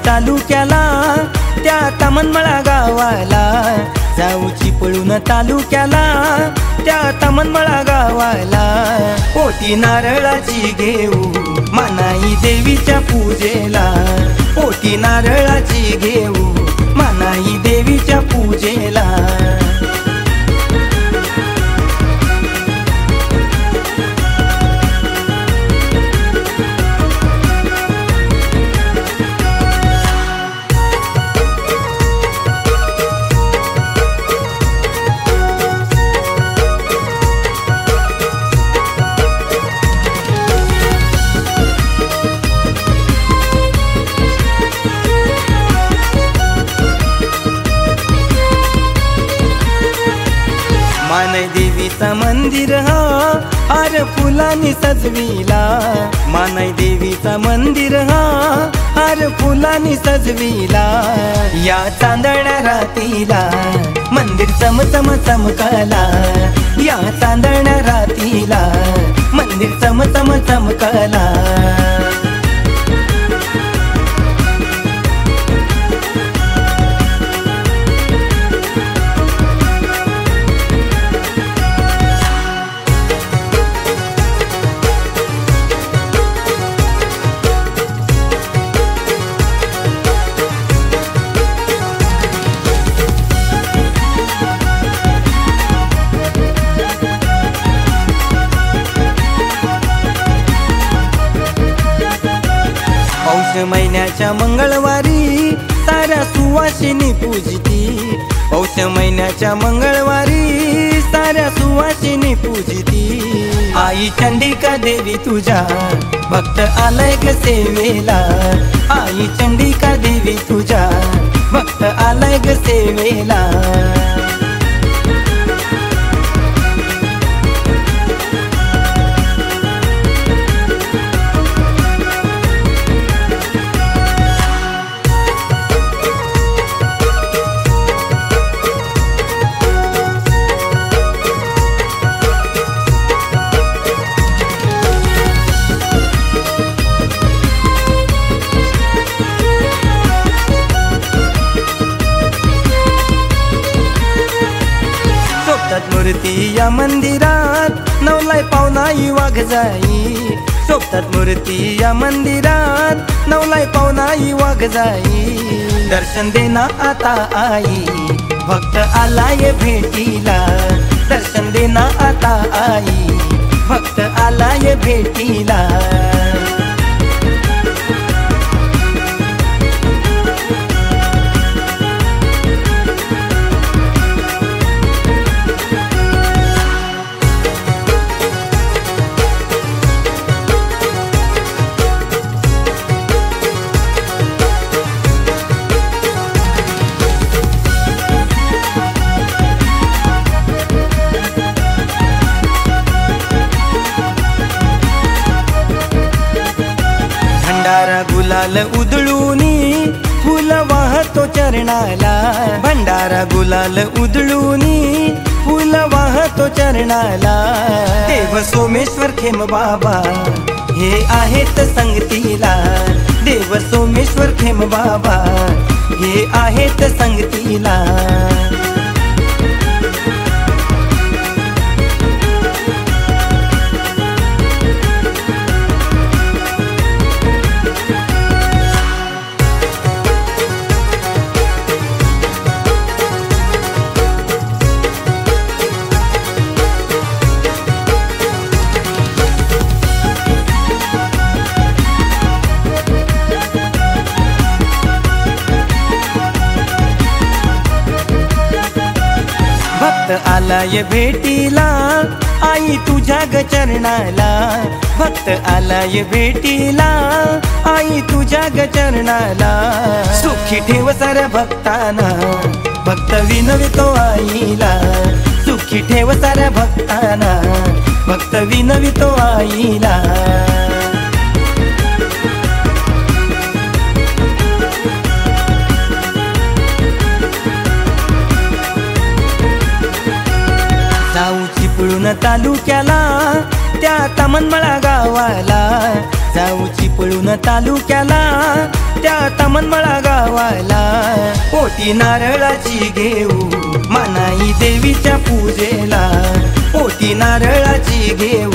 तालुक्याला त्या तामनमळा गावाला, जाऊ चिपळूण तालुक्याला त्या तामनमळा गावाला। ओटी नारळाची घेऊ मानाई देवीच्या पूजेला, ओटी नारळाची घेऊ मानाई देवीच्या पूजेला। मानाई देवीचा मंदिर हा हार फुलांनी सजविला, मानाई देवीचा मंदिर हा हार फुलांनी सजविला। या चांदण्या रातीला मंदिर चमचम चमकला, या चांदण्या रातीला मंदिर चमचम चमकला। पौष महिन्याच्या मंगळवारी साऱ्या सुवासिनी पूजती, पौष महिन्याच्या मंगळवारी साऱ्या सुवासिनी पूजती। आई चंडिका देवी तुझ्या भक्त आलाय ग सेवेला, आई चंडिका देवी तुझ्या भक्त आलाय ग सेवेला। मूर्ती या मंदिरात नवलाई पावनाई वाघ जाई, सोबतात मूर्ती या मंदिरात नवलाई पावनाई वाघ जाई। दर्शन देना आता आई भक्त आलाय भेटीला, दर्शन देना आता आई भक्त आलाय भेटीला। भंडारा गुलाल उधळूनी फुल वाहतो चरणाला, भंडारा गुलाल उधळूनी फुल वाहतो चरणाला। देव सोमेश्वर खेम बाबा हे आहेत संगतीला, देव सोमेश्वर खेम बाबा हे आहेत संगतीला। भक्त आलाय भेटीला आई तुझ्या ग चरणाला, भक्त आलाय भेटीला आई तुझ्या ग चरणाला। सुखी ठेव साऱ्या भक्ताना भक्त विनवितो आईला, सुखी ठेव साऱ्या भक्ताना भक्त विनवितो आईला। जाऊ चिपळूण तालुक्याला त्या तामनमळा गावाला, जाऊ चिपळूण तालुक्याला त्या तमनमळा गावाला ओटी नारळाची घेऊ मानाई देवीच्या पूजेला ओटी नारळाची घेऊ